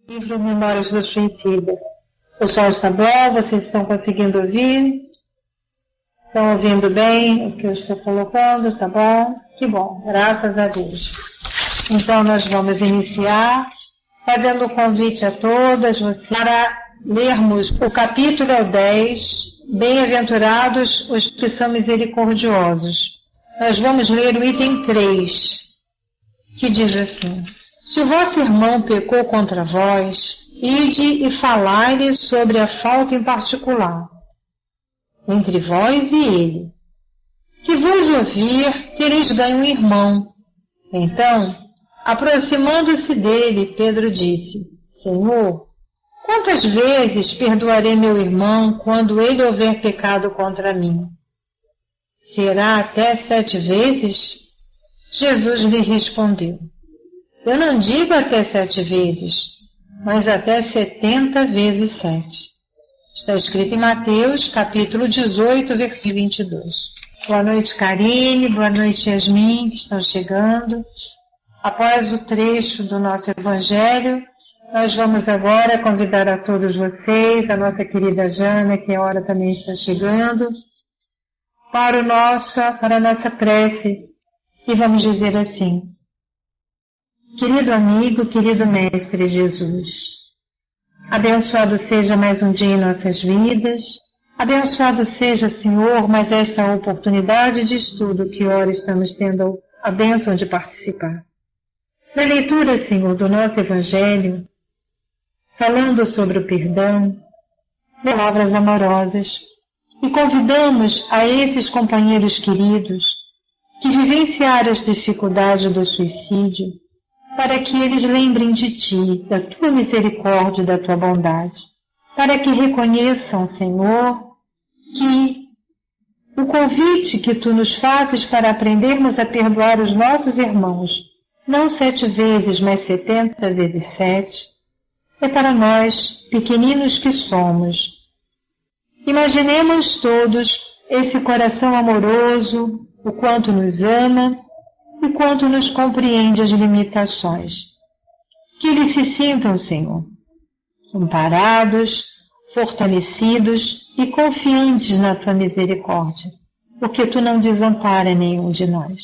Livro Memórias do Suicida. O som está bom? Vocês estão conseguindo ouvir? Estão ouvindo bem o que eu estou colocando? Está bom? Que bom, graças a Deus. Então nós vamos iniciar fazendo o convite a todas para lermos o capítulo 10, Bem-aventurados os que são misericordiosos. Nós vamos ler o item 3, que diz assim: se o vosso irmão pecou contra vós, ide e falai-lhe sobre a falta em particular, entre vós e ele. Se vos ouvir, tereis ganho um irmão. Então, aproximando-se dele, Pedro disse: Senhor, quantas vezes perdoarei meu irmão quando ele houver pecado contra mim? Será até 7 vezes? Jesus lhe respondeu: eu não digo até 7 vezes, mas até 70 vezes 7. Está escrito em Mateus, capítulo 18, versículo 22. Boa noite, Karine. Boa noite, Yasmin, que estão chegando. Após o trecho do nosso Evangelho, nós vamos agora convidar a todos vocês, a nossa querida Jana, que a hora também está chegando, para a nossa prece. E vamos dizer assim: querido amigo, querido Mestre Jesus, abençoado seja mais um dia em nossas vidas, abençoado seja, Senhor, mais esta oportunidade de estudo que ora estamos tendo a bênção de participar. Na leitura, Senhor, do nosso Evangelho, falando sobre o perdão, palavras amorosas, e convidamos a esses companheiros queridos que vivenciaram as dificuldades do suicídio, para que eles lembrem de Ti, da Tua misericórdia e da Tua bondade, para que reconheçam, Senhor, que o convite que Tu nos fazes para aprendermos a perdoar os nossos irmãos, não 7 vezes, mas 70 vezes 7, é para nós, pequeninos que somos. Imaginemos todos esse coração amoroso, o quanto nos ama, e quanto nos compreende as limitações. Que eles se sintam, Senhor, amparados, fortalecidos e confiantes na Tua misericórdia, porque Tu não desampara nenhum de nós.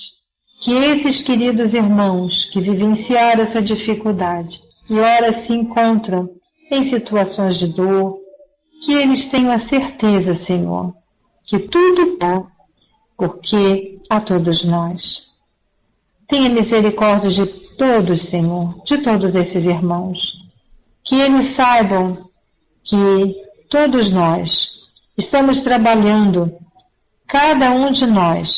Que esses queridos irmãos que vivenciaram essa dificuldade e ora se encontram em situações de dor, que eles tenham a certeza, Senhor, que tudo bom, porque a todos nós. Tenha misericórdia de todos, Senhor, de todos esses irmãos. Que eles saibam que todos nós estamos trabalhando, cada um de nós,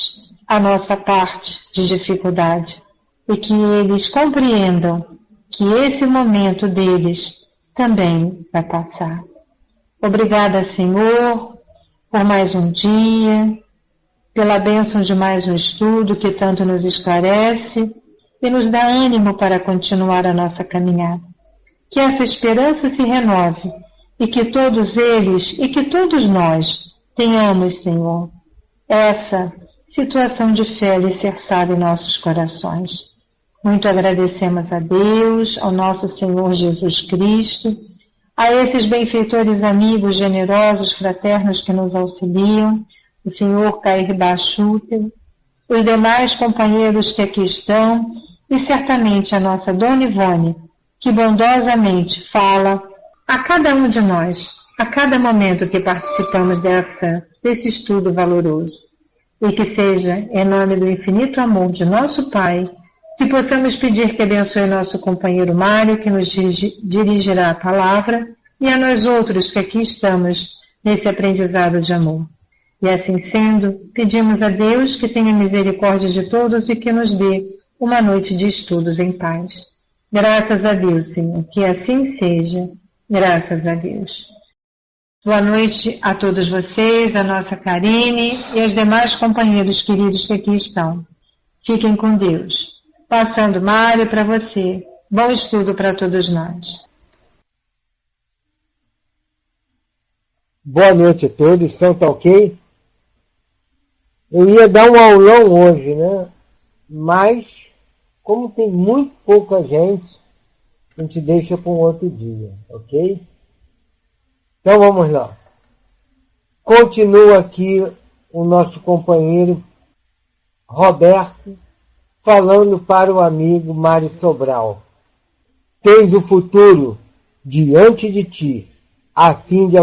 a nossa parte de dificuldade. E que eles compreendam que esse momento deles também vai passar. Obrigada, Senhor, por mais um dia, pela bênção de mais um estudo que tanto nos esclarece e nos dá ânimo para continuar a nossa caminhada. Que essa esperança se renove e que todos eles e que todos nós tenhamos, Senhor, essa situação de fé alicerçada em nossos corações. Muito agradecemos a Deus, ao nosso Senhor Jesus Cristo, a esses benfeitores amigos generosos, fraternos que nos auxiliam, o Senhor Cair Bachuter, os demais companheiros que aqui estão e certamente a nossa Dona Ivone, que bondosamente fala a cada um de nós, a cada momento que participamos desse estudo valoroso. E que seja, em nome do infinito amor de nosso Pai, que possamos pedir que abençoe nosso companheiro Mário, que nos dirigirá a palavra, e a nós outros que aqui estamos nesse aprendizado de amor. E assim sendo, pedimos a Deus que tenha misericórdia de todos e que nos dê uma noite de estudos em paz. Graças a Deus, Senhor, que assim seja. Graças a Deus. Boa noite a todos vocês, a nossa Karine e os demais companheiros queridos que aqui estão. Fiquem com Deus. Passando Mário para você. Bom estudo para todos nós. Boa noite a todos, som tá ok? Eu ia dar um aulão hoje, né? Mas, como tem muito pouca gente, a gente deixa para um outro dia, ok? Então vamos lá. Continua aqui o nosso companheiro Roberto falando para o amigo Mário Sobral. Tens o futuro diante de ti, a fim de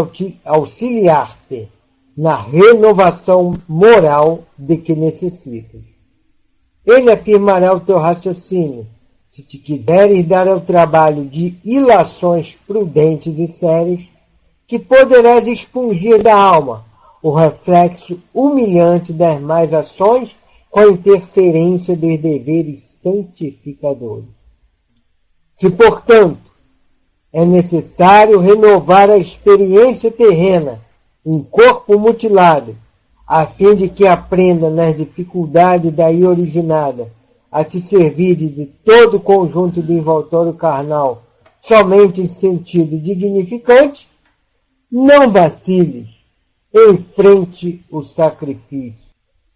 auxiliar-te na renovação moral de que necessitas. Ele afirmará o teu raciocínio, se te quiseres dar ao trabalho de ilações prudentes e sérias, que poderás expungir da alma o reflexo humilhante das más ações com a interferência dos deveres santificadores. Se, portanto, é necessário renovar a experiência terrena em corpo mutilado, a fim de que aprenda nas dificuldades daí originada a te servir de todo o conjunto do envoltório carnal somente em sentido dignificante, não vaciles, enfrente o sacrifício,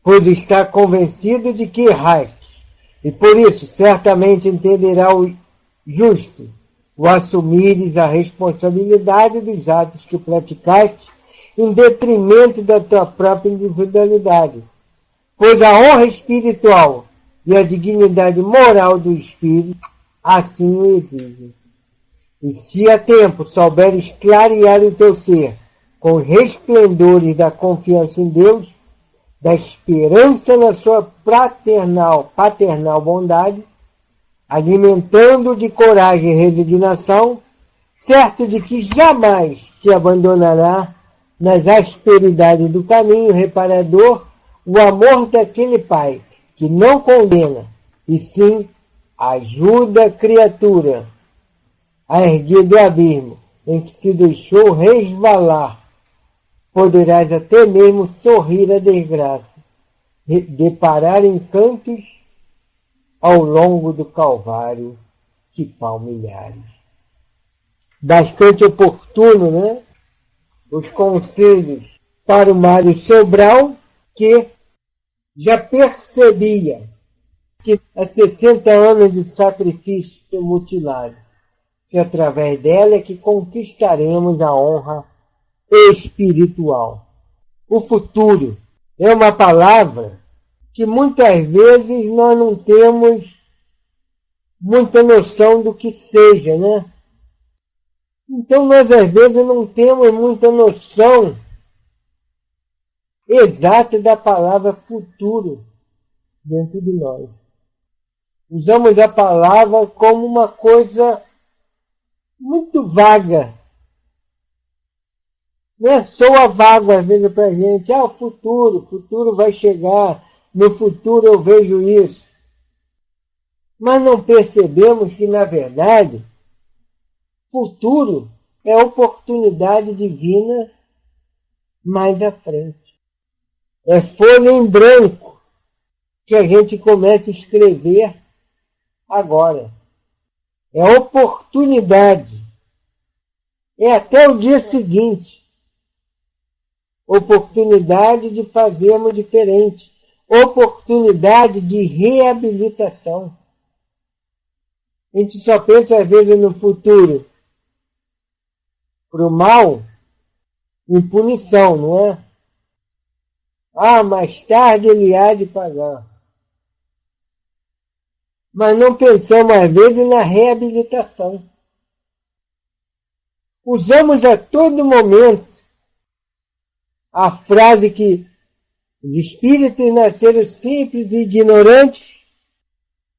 pois está convencido de que erraste, e por isso certamente entenderá o justo o assumires a responsabilidade dos atos que praticaste em detrimento da tua própria individualidade, pois a honra espiritual e a dignidade moral do espírito assim o exigem. E se a tempo souberes clarear o teu ser com os resplendores da confiança em Deus, da esperança na sua paternal bondade, alimentando de coragem e resignação, certo de que jamais te abandonará nas asperidades do caminho reparador o amor daquele Pai que não condena, e sim ajuda a criatura a erguer do abismo em que se deixou resvalar. Poderás até mesmo sorrir a desgraça, deparar encantos ao longo do Calvário que palmilhares. Bastante oportuno, né? Os conselhos para o Mário Sobral, que já percebia que há 60 anos de sacrifício mutilado, se através dela é que conquistaremos a honra espiritual. O futuro é uma palavra que muitas vezes nós não temos muita noção do que seja, né? Então nós às vezes não temos muita noção exata da palavra futuro dentro de nós. Usamos a palavra como uma coisa muito vaga. Né? Soa vago às vezes para a gente. O futuro vai chegar, no futuro eu vejo isso. Mas não percebemos que, na verdade, futuro é oportunidade divina mais à frente. É folha em branco que a gente começa a escrever agora. É oportunidade. É até o dia seguinte. Oportunidade de fazermos diferente. Oportunidade de reabilitação. A gente só pensa às vezes no futuro para o mal, em punição, não é? Mais tarde ele há de pagar. Mas não pensamos às vezes na reabilitação. Usamos a todo momento a frase que os espíritos nasceram simples e ignorantes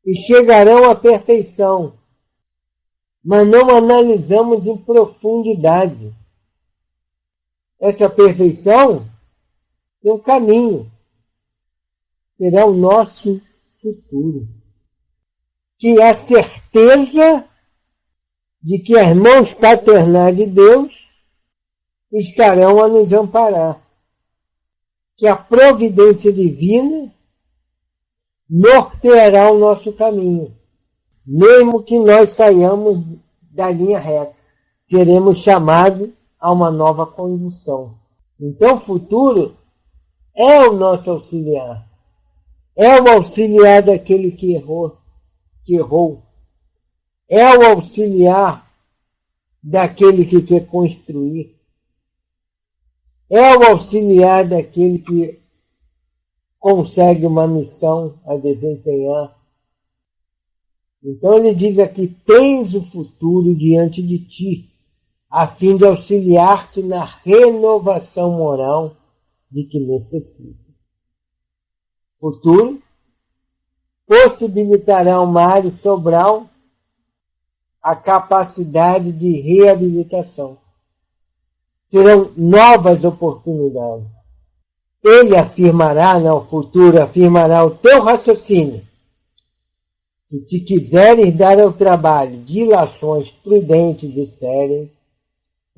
e chegarão à perfeição. Mas não analisamos em profundidade. Essa perfeição tem um caminho. Será o nosso futuro. Que é a certeza de que as mãos paternais de Deus estarão a nos amparar. Que a providência divina norteará o nosso caminho. Mesmo que nós saiamos da linha reta, seremos chamados a uma nova condução. Então o futuro é o nosso auxiliar. É o auxiliar daquele que errou. é o auxiliar daquele que quer construir, é o auxiliar daquele que consegue uma missão a desempenhar. Então ele diz aqui, tens o futuro diante de ti, a fim de auxiliar-te na renovação moral de que necessita. Futuro possibilitará ao Mário Sobral a capacidade de reabilitação. Serão novas oportunidades. Ele afirmará, no futuro, afirmará o teu raciocínio. Se te quiseres dar ao trabalho dilações prudentes e sérias,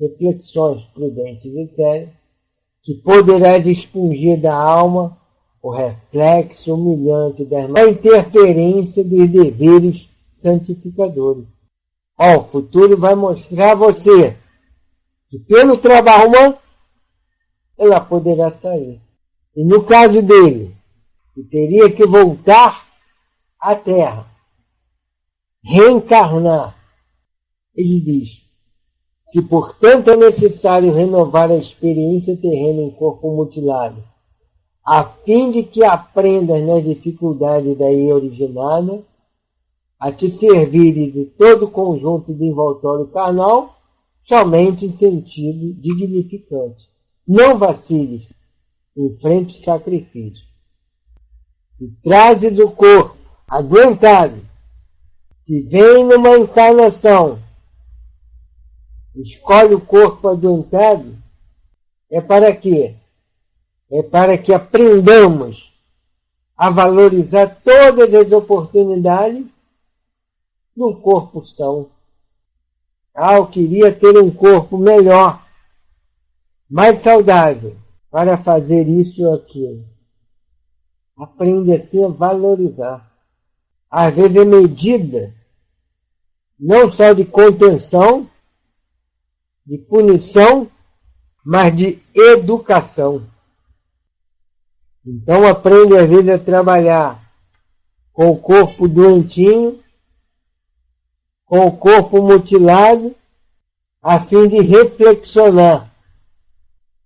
reflexões prudentes e sérias, que poderás expungir da alma o reflexo humilhante da interferência dos deveres santificadores. O futuro vai mostrar a você que pelo trabalho ela poderá sair. E no caso dele, que teria que voltar à Terra, reencarnar, ele diz, se portanto é necessário renovar a experiência terrena em corpo mutilado, a fim de que aprendas nas dificuldades daí originada, a te servir de todo o conjunto de envoltório carnal, somente em sentido dignificante. Não vaciles, enfrente o sacrifício. Se trazes o corpo aguentado, se vem numa encarnação, escolhe o corpo adoentado, é para quê? É para que aprendamos a valorizar todas as oportunidades num corpo são. Eu queria ter um corpo melhor, mais saudável, para fazer isso ou aquilo. Aprende assim a valorizar. Às vezes é medida, não só de contenção, de punição, mas de educação. Então aprende às vezes a trabalhar com o corpo doentinho, com o corpo mutilado, a fim de reflexionar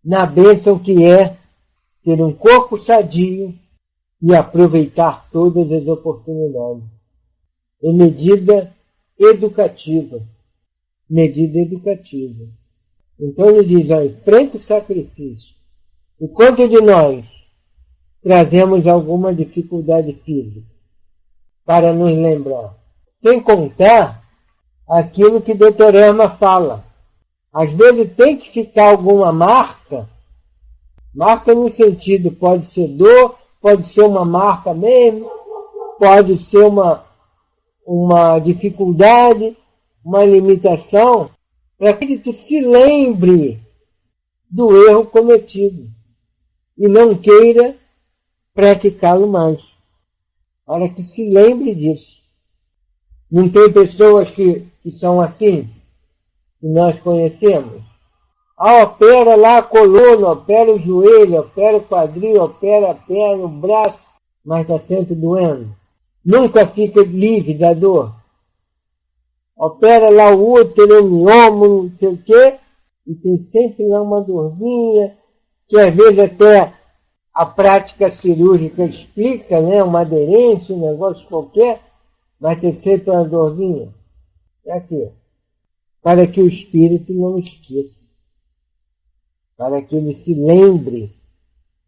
na bênção que é ter um corpo sadio e aproveitar todas as oportunidades. É medida educativa. Medida educativa. Então ele diz, enfrenta o sacrifício. E quanto de nós trazemos alguma dificuldade física para nos lembrar? Sem contar aquilo que o Dr. Erma fala. Às vezes tem que ficar alguma marca no sentido, pode ser dor, pode ser uma marca mesmo, pode ser uma dificuldade, uma limitação, para que tu se lembre do erro cometido e não queira praticá-lo mais. Para que se lembre disso. Não tem pessoas que são assim, que nós conhecemos? Opera lá a coluna, opera o joelho, opera o quadril, opera a perna, o braço, mas está sempre doendo. Nunca fica livre da dor. Opera lá o útero, o mioma, não sei o quê, e tem sempre lá uma dorzinha, que às vezes até a prática cirúrgica explica, né? Uma aderência, um negócio qualquer, mas tem sempre uma dorzinha. Para quê? Para que o espírito não esqueça. Para que ele se lembre.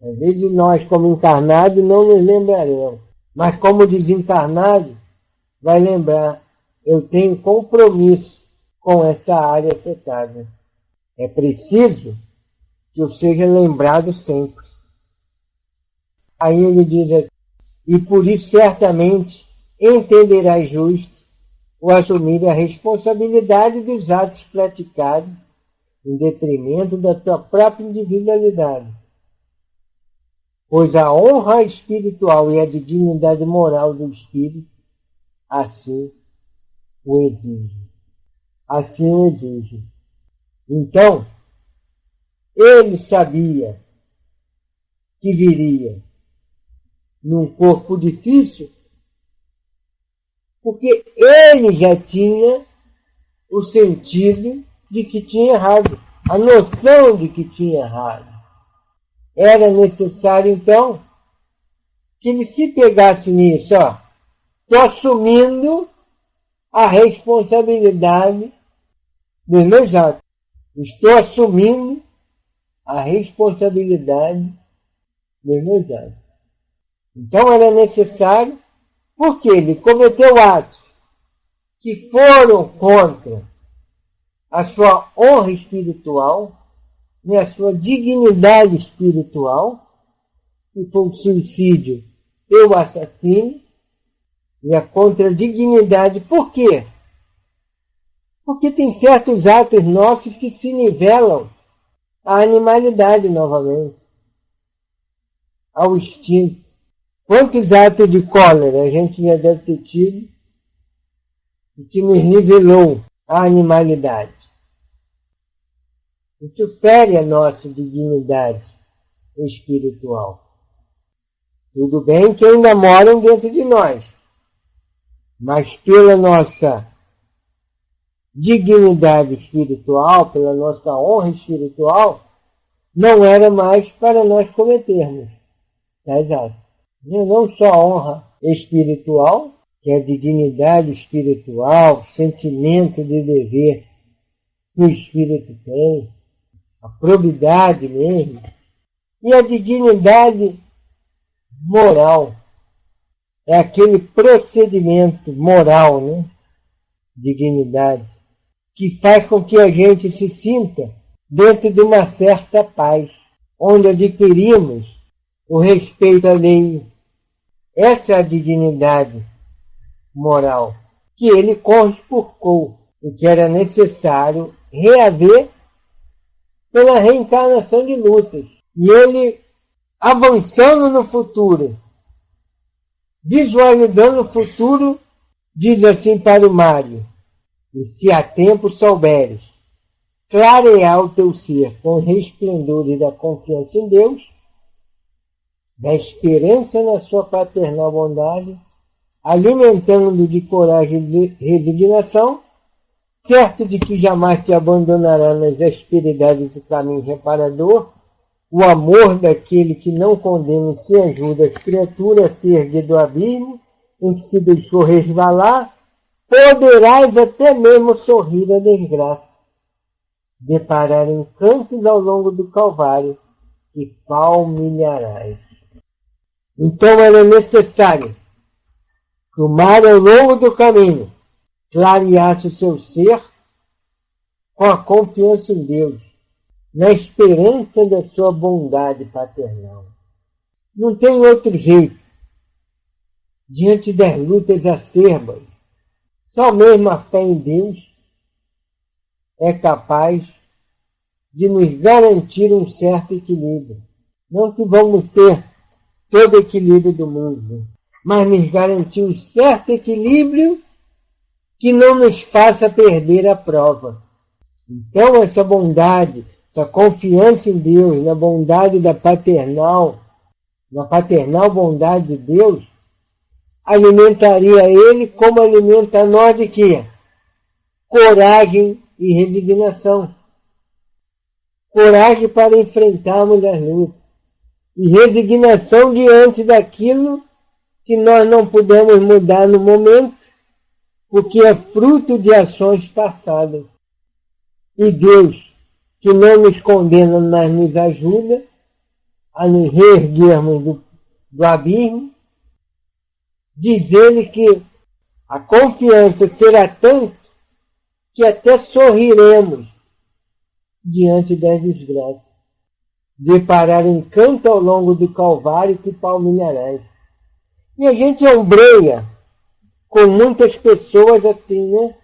Às vezes nós, como encarnados, não nos lembraremos. Mas como desencarnado, vai lembrar. Eu tenho compromisso com essa área afetada. É preciso que eu seja lembrado sempre. Aí ele diz aqui, e por isso certamente entenderás justo o assumir a responsabilidade dos atos praticados em detrimento da tua própria individualidade. Pois a honra espiritual e a dignidade moral do espírito assim o exige. Assim o exige. Então, ele sabia que viria num corpo difícil, porque ele já tinha o sentido de que tinha errado, a noção de que tinha errado. Era necessário, então, que ele se pegasse nisso, ó. Estou assumindo a responsabilidade dos meus atos. Estou assumindo a responsabilidade dos meus atos. Então era necessário, porque ele cometeu atos que foram contra a sua honra espiritual, né, a sua dignidade espiritual, que foi o suicídio e o assassínio, e a contra a dignidade. Por quê? Porque tem certos atos nossos que se nivelam à animalidade novamente, ao instinto. Quantos atos de cólera a gente já deve ter tido e que nos nivelou à animalidade? Isso fere a nossa dignidade espiritual. Tudo bem que ainda moram dentro de nós, mas pela nossa dignidade espiritual, pela nossa honra espiritual, não era mais para nós cometermos tais atos. Não só a honra espiritual, que é a dignidade espiritual, sentimento de dever que o espírito tem, a probidade mesmo, e a dignidade moral. É aquele procedimento moral, né? Dignidade, que faz com que a gente se sinta dentro de uma certa paz, onde adquirimos o respeito à lei. Essa é a dignidade moral que ele conspurcou e que era necessário reaver pela reencarnação de lutas. E ele, avançando no futuro, visualizando o futuro, diz assim para o Mário: e se a tempo souberes clarear o teu ser com os resplendores da confiança em Deus, da esperança na sua paternal bondade, alimentando de coragem e resignação, certo de que jamais te abandonará nas asperidades do caminho reparador, o amor daquele que não condena e se ajuda as criaturas a se erguer do abismo em que se deixou resvalar, poderás até mesmo sorrir a desgraça, deparar encantos ao longo do Calvário e palmilharás. Então era necessário que o mar ao longo do caminho clareasse o seu ser com a confiança em Deus, na esperança da sua bondade paternal. Não tem outro jeito. Diante das lutas acerbas, só mesmo a fé em Deus é capaz de nos garantir um certo equilíbrio. Não que vamos ter todo o equilíbrio do mundo, mas nos garantir um certo equilíbrio que não nos faça perder a prova. Então essa bondade, essa confiança em Deus, na bondade da paternal, na paternal bondade de Deus, alimentaria ele como alimenta a nós de quê? Coragem e resignação. Coragem para enfrentarmos as lutas. E resignação diante daquilo que nós não podemos mudar no momento, porque é fruto de ações passadas. E Deus, que não nos condena, mas nos ajuda a nos reerguermos do abismo, diz ele que a confiança será tanto que até sorriremos diante das desgraças. Deparar encanto ao longo do Calvário que palmilharás. E a gente ombreia com muitas pessoas assim, né?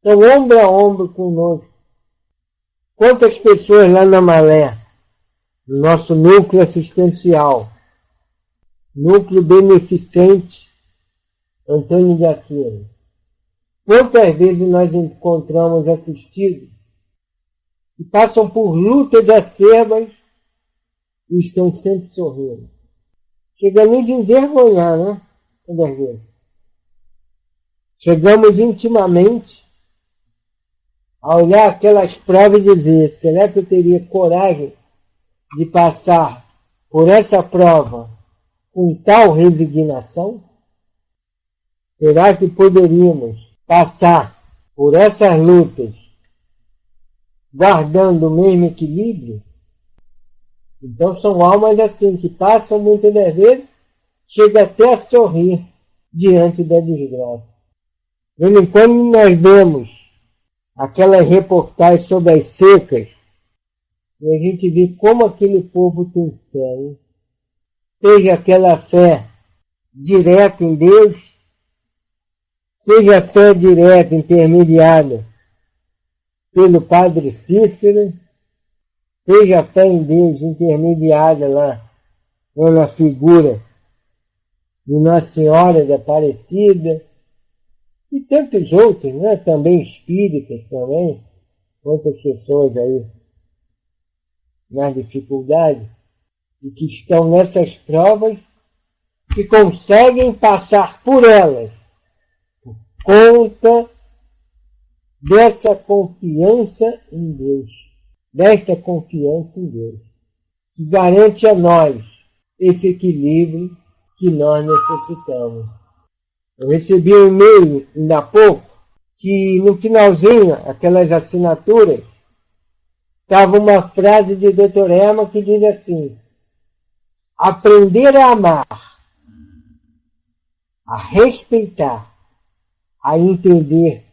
Então, ombro a ombro conosco. Quantas pessoas lá na Malé, no nosso núcleo assistencial, núcleo beneficente Antônio de Aquino, quantas vezes nós encontramos assistidos que passam por lutas acerbas e estão sempre sorrindo. Chega a nos envergonhar, né? Quantas vezes? chegamos intimamente a olhar aquelas provas e dizer, será que eu teria coragem de passar por essa prova com tal resignação? Será que poderíamos passar por essas lutas guardando o mesmo equilíbrio? Então são almas assim, que passam muitas das vezes, chega até a sorrir diante da desgraça. E quando nós vemos aquelas reportagens sobre as secas, e a gente vê como aquele povo tem fé, hein? Seja aquela fé direta em Deus, seja a fé direta intermediada pelo Padre Cícero, seja a fé em Deus intermediada lá na figura de Nossa Senhora da Aparecida, e tantos outros, né? Também espíritas também, quantas pessoas aí nas dificuldades, e que estão nessas provas, que conseguem passar por elas, por conta dessa confiança em Deus, que garante a nós esse equilíbrio que nós necessitamos. Eu recebi um e-mail ainda há pouco, que no finalzinho, aquelas assinaturas, estava uma frase de Dr. Erma que diz assim: aprender a amar, a respeitar, a entender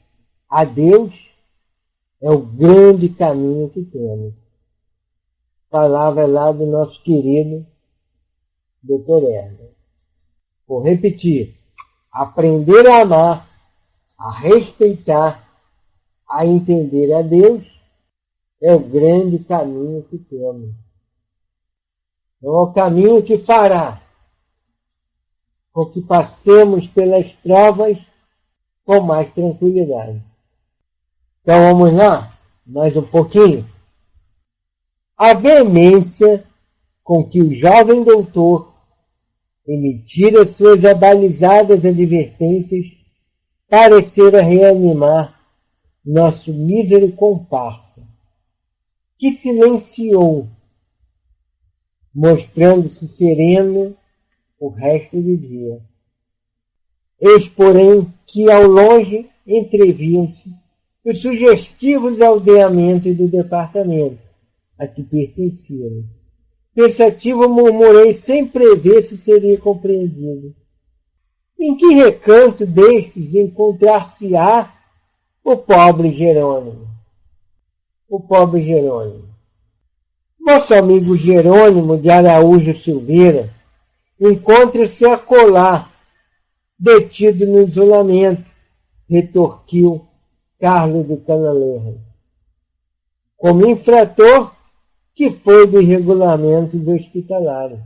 a Deus é o grande caminho que temos. Palavra lá do nosso querido Dr. Erma. Vou repetir: aprender a amar, a respeitar, a entender a Deus é o grande caminho que temos. É o caminho que fará com que passemos pelas provas com mais tranquilidade. Então vamos lá, mais um pouquinho. A veemência com que o jovem doutor emitira suas abalizadas advertências parecera reanimar nosso mísero comparsa, que silenciou, mostrando-se sereno o resto do dia. Eis, porém, que ao longe entreviam-se os sugestivos aldeamentos do departamento a que pertenciam. Pensativo murmurei sem prever se seria compreendido. Em que recanto destes encontrar-se-á o pobre Jerônimo? O pobre Jerônimo. Nosso amigo Jerônimo de Araújo Silveira encontra-se acolá, detido no isolamento, retorquiu Carlos de Canalejas, como infrator que foi do regulamento do hospitalário.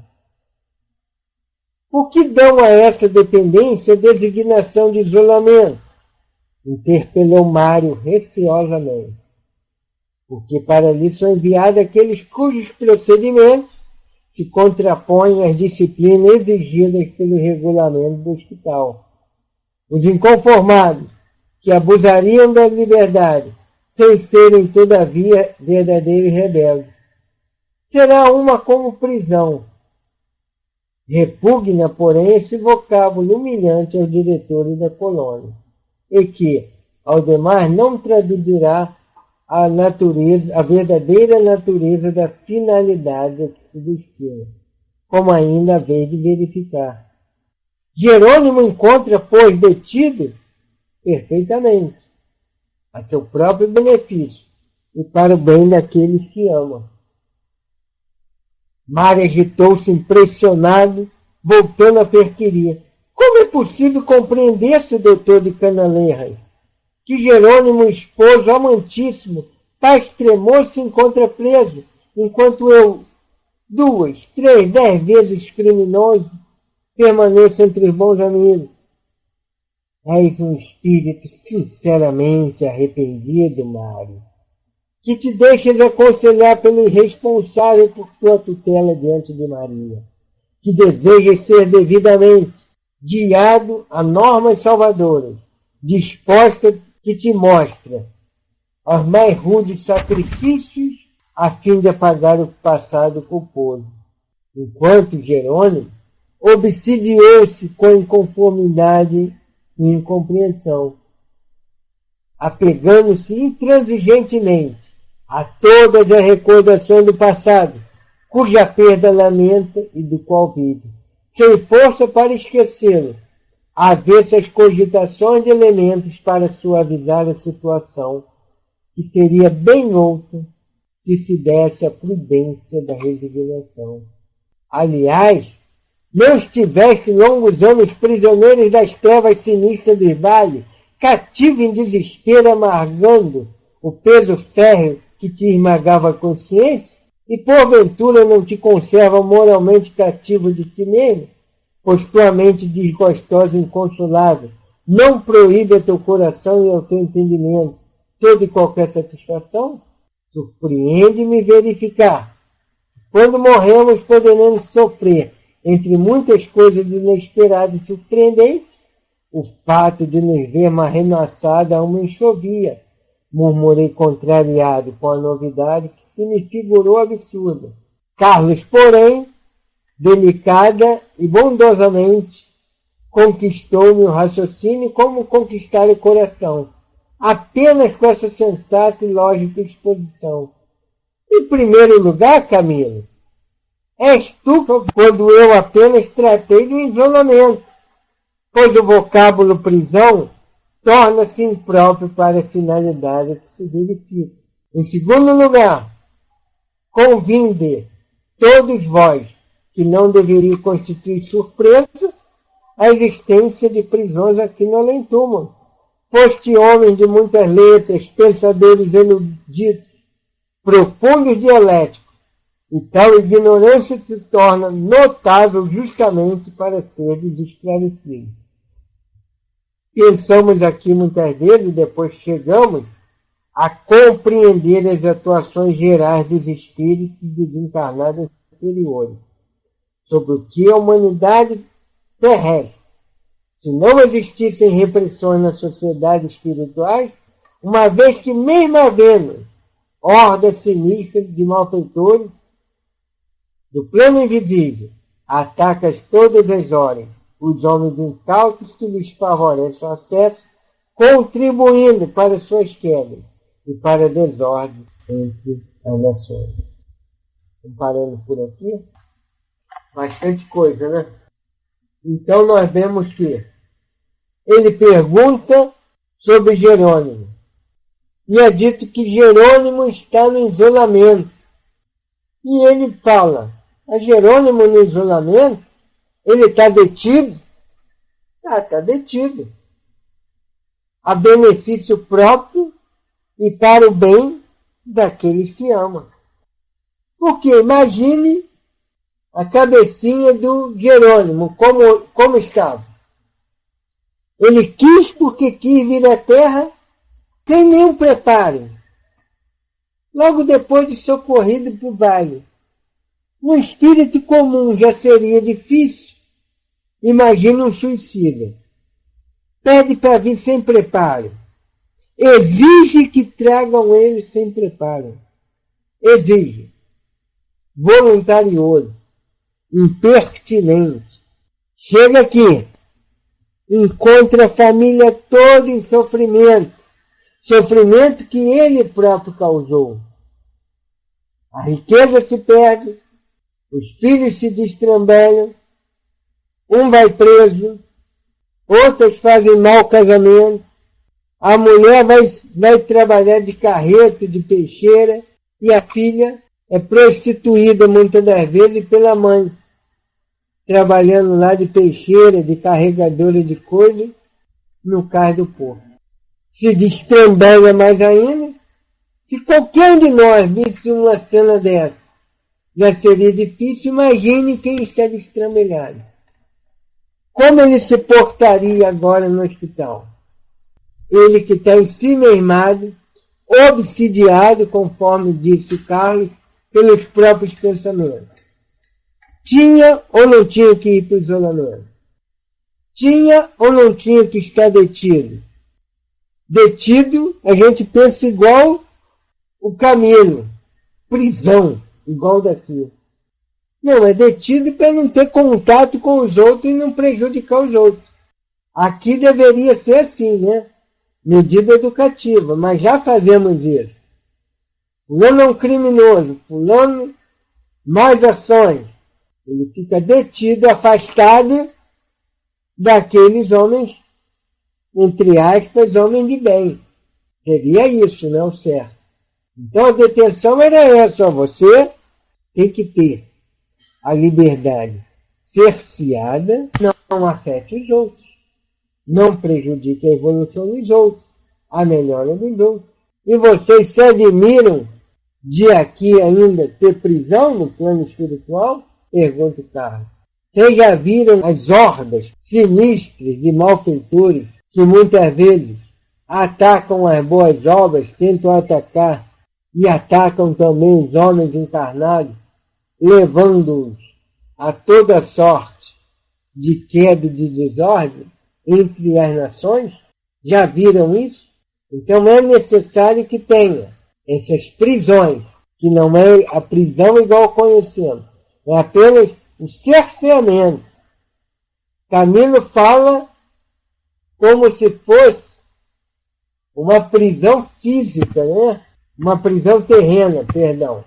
Por que dão a essa dependência designação de isolamento? Interpelou Mário receosamente. Porque para ali são enviados aqueles cujos procedimentos se contrapõem às disciplinas exigidas pelo regulamento do hospital. Os inconformados, que abusariam da liberdade, sem serem, todavia, verdadeiros rebeldes. Será uma como prisão. Repugna, porém, esse vocábulo humilhante aos diretores da colônia, e que, ao demais, não traduzirá a natureza, a verdadeira natureza da finalidade a que se destina, como ainda havia de verificar. Jerônimo encontra, pois, detido perfeitamente, a seu próprio benefício e para o bem daqueles que amam. Mário agitou-se impressionado, voltando a perquirir. Como é possível compreender-se, doutor de Canalejas, que Jerônimo, esposo amantíssimo, pai extremou-se e encontra preso, enquanto eu, 2, 3, 10 vezes criminoso, permaneço entre os bons amigos? És um espírito sinceramente arrependido, Mário, que te deixas aconselhar pelo irresponsável por tua tutela diante de Maria, que desejas ser devidamente guiado a normas salvadoras, disposta que te mostra aos mais rudes sacrifícios a fim de apagar o passado culposo. Enquanto Jerônimo obsidiou-se com inconformidade e incompreensão, apegando-se intransigentemente a todas as recordações do passado, cuja perda lamenta e do qual vive, sem força para esquecê-lo, avessas cogitações de elementos para suavizar a situação, que seria bem outra se se desse a prudência da resignação. Aliás, não estivesse longos anos prisioneiros das trevas sinistras dos vales, cativo em desespero, amargando o peso férreo que te esmagava a consciência? E porventura não te conserva moralmente cativo de ti mesmo? Pois tua mente desgostosa e inconsolável não proíbe a teu coração e ao teu entendimento toda e qualquer satisfação? Surpreende-me verificar, quando morremos poderemos sofrer, entre muitas coisas inesperadas e surpreendentes, o fato de nos vermos arremessados a uma enxovia. Murmurei contrariado com a novidade que se me figurou absurda. Carlos, porém, delicada e bondosamente, conquistou-me o raciocínio como conquistar o coração, apenas com essa sensata e lógica exposição. Em primeiro lugar, Camilo, és tu quando eu apenas tratei do isolamento, pois o vocábulo prisão torna-se impróprio para a finalidade que se verifica. Em segundo lugar, convinde todos vós que não deveria constituir surpresa a existência de prisões aqui no além-túmulo. Foste homem de muitas letras, pensadores eruditos, profundos dialéticos, e tal ignorância se torna notável justamente para ser esclarecido. Pensamos aqui muitas vezes e depois chegamos a compreender as atuações gerais dos espíritos desencarnados superiores, sobre o que a humanidade terrestre, se não existissem repressões nas sociedades espirituais, uma vez que mesmo havendo hordas sinistras de malfeitores do plano invisível, atacas todas as horas os homens incautos que lhes favorecem o acesso, contribuindo para suas quedas e para a desordem entre as nações. Comparando por aqui, bastante coisa, né? Então nós vemos que ele pergunta sobre Jerônimo. E é dito que Jerônimo está no isolamento. E ele fala, a Jerônimo no isolamento? Ele está detido? Está detido. A benefício próprio e para o bem daqueles que amam. Porque imagine a cabecinha do Jerônimo, como estava. Ele quis porque quis vir à Terra sem nenhum preparo. Logo depois de socorrido para o vale. Um espírito comum já seria difícil. Imagina um suicida. Pede para vir sem preparo. Exige que tragam ele sem preparo. Exige. Voluntarioso. Impertinente. Chega aqui. Encontra a família toda em sofrimento. Sofrimento que ele próprio causou. A riqueza se perde. Os filhos se destrambelham. Um vai preso. Outras fazem mau casamento. A mulher vai trabalhar de carreta, de peixeira. E a filha é prostituída muitas das vezes pela mãe. Trabalhando lá de peixeira, de carregadora de coisa, no cais do porto. Se destrambelha mais ainda. Se qualquer um de nós visse uma cena dessa, já seria difícil. Imagine quem está destrambelhado. Como ele se portaria agora no hospital? Ele que está em si mesmado, obsidiado, conforme disse o Carlos, pelos próprios pensamentos. Tinha ou não tinha que ir para o isolamento? Tinha ou não tinha que estar detido? Detido, a gente pensa igual o Camilo. Prisão, igual daqui. Não, é detido para não ter contato com os outros e não prejudicar os outros. Aqui deveria ser assim, né? Medida educativa, mas já fazemos isso. Fulano é um criminoso, fulano mais ações. Ele fica detido, afastado daqueles homens, entre aspas, homens de bem. Seria isso, né, o certo. Então a detenção era essa, ó, você tem que ter a liberdade cerceada, não afete os outros, não prejudique a evolução dos outros, a melhora dos outros. E vocês se admiram de aqui ainda ter prisão no plano espiritual? Pergunta o Carlos. Vocês já viram as hordas sinistras de malfeitores que muitas vezes atacam as boas obras, tentam atacar e atacam também os homens encarnados, levando-os a toda sorte de queda e de desordem entre as nações? Já viram isso? Então é necessário que tenha essas prisões, que não é a prisão igual conhecemos, é apenas o cerceamento. Camilo fala como se fosse uma prisão física, né? Uma prisão terrena, perdão.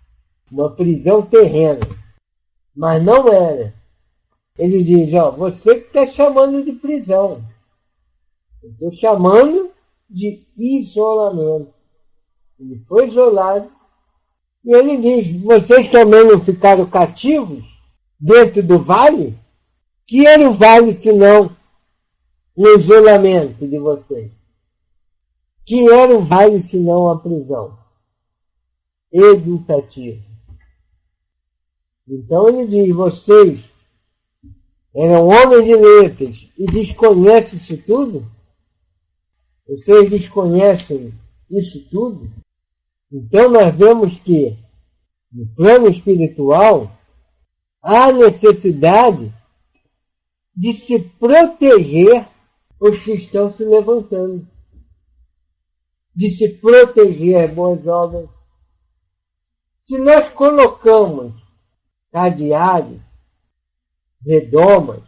Uma prisão terrena. Mas não era. Ele diz, ó, você que está chamando de prisão. Eu estou chamando de isolamento. Ele foi isolado. E ele diz, vocês também não ficaram cativos dentro do vale? Que era o vale senão o isolamento de vocês? Que era o vale senão a prisão educativa? Então ele diz, vocês eram homens de letras e desconhecem isso tudo? Vocês desconhecem isso tudo? Então nós vemos que no plano espiritual há necessidade de se proteger os que estão se levantando, de se proteger as boas obras. Se nós colocamos cadeados, redomas,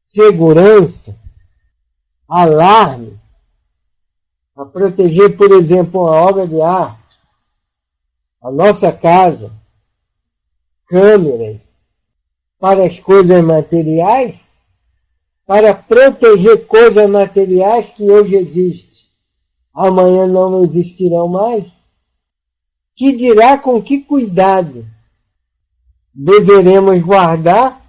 segurança, alarme, a proteger, por exemplo, a obra de arte, a nossa casa, câmeras, para as coisas materiais, para proteger coisas materiais que hoje existem, amanhã não existirão mais, que dirá com que cuidado deveremos guardar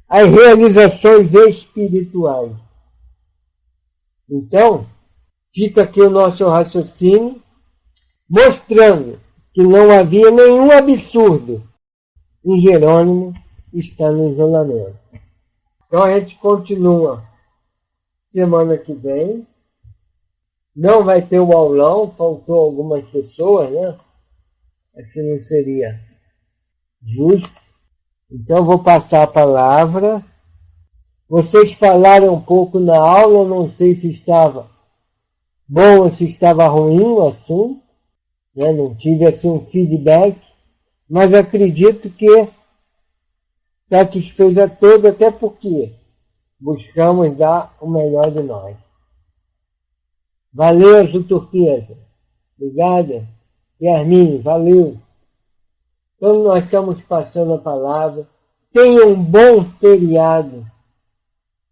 as realizações espirituais. Então, fica aqui o nosso raciocínio, mostrando que não havia nenhum absurdo em Jerônimo estar no isolamento. Então a gente continua semana que vem. Não vai ter o aulão, faltou algumas pessoas, né? Assim não seria justo. Então eu vou passar a palavra. Vocês falaram um pouco na aula, não sei se estava bom ou se estava ruim o assunto, né? Não tive assim um feedback, mas acredito que satisfez a todos, até porque buscamos dar o melhor de nós. Valeu, Azul Turquesa. Obrigada. Yasmin, valeu. Então nós estamos passando a palavra. Tenha um bom feriado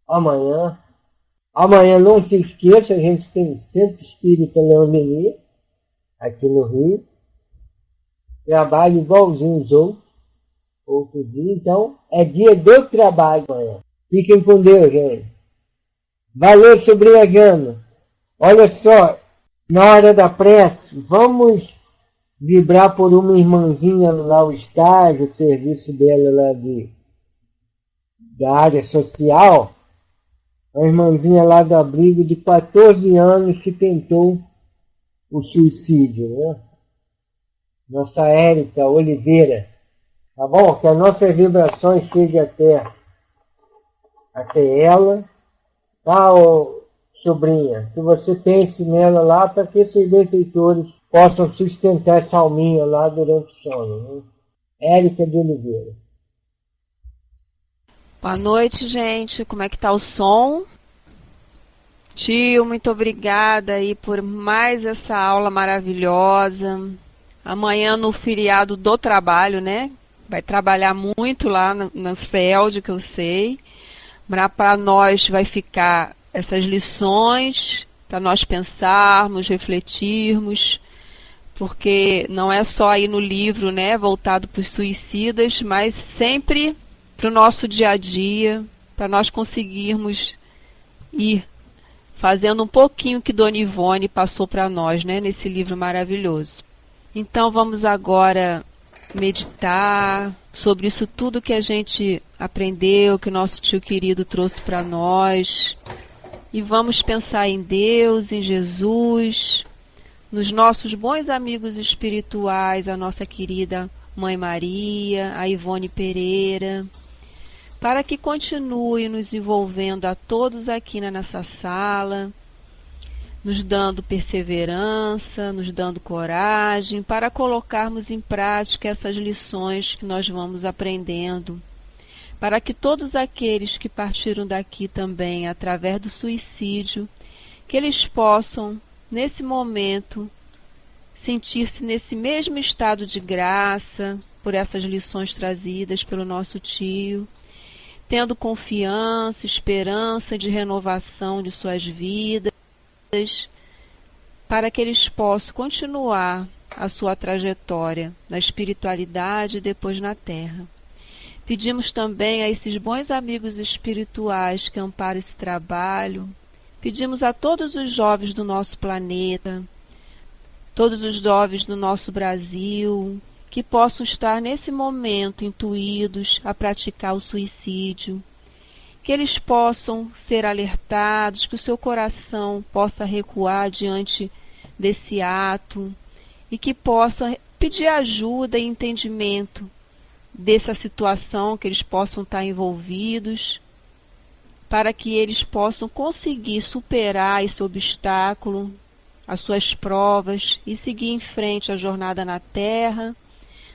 amanhã. Amanhã não se esqueça, a gente tem Centro Espírita Leão Denis, aqui no Rio. Trabalho igualzinho os outros dias. Então é dia do trabalho amanhã. Fiquem com Deus, gente. Valeu, sobrinha Gama. Olha só, na hora da prece, vamos vibrar por uma irmãzinha lá, o estágio, o serviço dela lá da área social. Uma irmãzinha lá do abrigo de 14 anos que tentou o suicídio, né? Nossa Érica Oliveira. Tá bom? Que as nossas vibrações cheguem até ela. Tá, sobrinha, que você pense nela lá para que esses benfeitores possam sustentar essa alminha lá durante o sono. Né? Érica de Oliveira. Boa noite, gente. Como é que tá o som? Tio, muito obrigada aí por mais essa aula maravilhosa. Amanhã no feriado do trabalho, né? Vai trabalhar muito lá no CELD, que eu sei. Para nós vai ficar essas lições, para nós pensarmos, refletirmos, porque não é só aí no livro, né, voltado para os suicidas, mas sempre para o nosso dia a dia, para nós conseguirmos ir fazendo um pouquinho que Dona Ivone passou para nós, né, nesse livro maravilhoso. Então vamos agora meditar sobre isso tudo que a gente aprendeu, que o nosso tio querido trouxe para nós. E vamos pensar em Deus, em Jesus, nos nossos bons amigos espirituais, a nossa querida Mãe Maria, a Ivone Pereira, para que continue nos envolvendo a todos aqui nessa sala, nos dando perseverança, nos dando coragem para colocarmos em prática essas lições que nós vamos aprendendo, para que todos aqueles que partiram daqui também através do suicídio, que eles possam, nesse momento, sentir-se nesse mesmo estado de graça por essas lições trazidas pelo nosso tio, tendo confiança, esperança de renovação de suas vidas, para que eles possam continuar a sua trajetória na espiritualidade e depois na Terra. Pedimos também a esses bons amigos espirituais que amparam esse trabalho, pedimos a todos os jovens do nosso planeta, todos os jovens do nosso Brasil, que possam estar nesse momento intuídos a praticar o suicídio, que eles possam ser alertados, que o seu coração possa recuar diante desse ato e que possam pedir ajuda e entendimento dessa situação, que eles possam estar envolvidos, para que eles possam conseguir superar esse obstáculo, as suas provas e seguir em frente a jornada na Terra,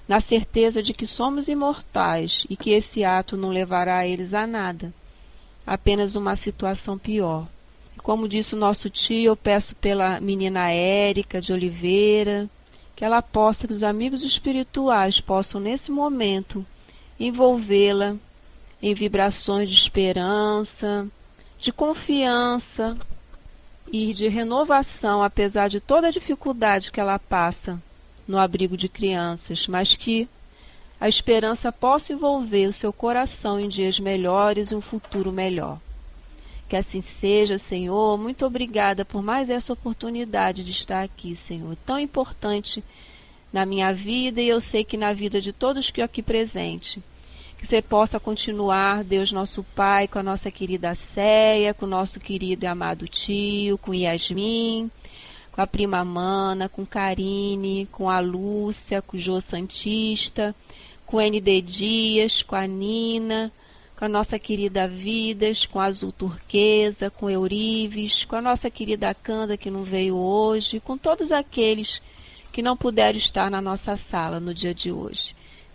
na certeza de que somos imortais e que esse ato não levará eles a nada, apenas uma situação pior. Como disse o nosso tio, eu peço pela menina Érica de Oliveira, que ela possa, que os amigos espirituais possam nesse momento envolvê-la em vibrações de esperança, de confiança e de renovação, apesar de toda a dificuldade que ela passa no abrigo de crianças, mas que a esperança possa envolver o seu coração em dias melhores e um futuro melhor. Que assim seja, Senhor. Muito obrigada por mais essa oportunidade de estar aqui, Senhor. Tão importante na minha vida e eu sei que na vida de todos que aqui presentes. Que você possa continuar, Deus nosso Pai, com a nossa querida Céia, com o nosso querido e amado tio, com Yasmin, com a prima Mana, com Karine, com a Lúcia, com o Jô Santista, com o ND Dias, com a Nina, com a nossa querida Vidas, com a Azul Turquesa, com Eurives, com a nossa querida Canda, que não veio hoje, com todos aqueles que não puderam estar na nossa sala no dia de hoje.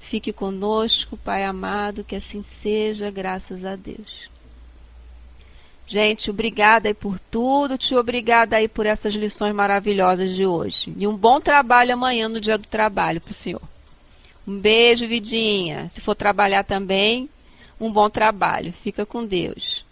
Fique conosco, Pai amado, que assim seja, graças a Deus. Gente, obrigada aí por tudo, tio, obrigada aí por essas lições maravilhosas de hoje. E um bom trabalho amanhã no dia do trabalho pro senhor. Um beijo, Vidinha. Se for trabalhar também, um bom trabalho. Fica com Deus.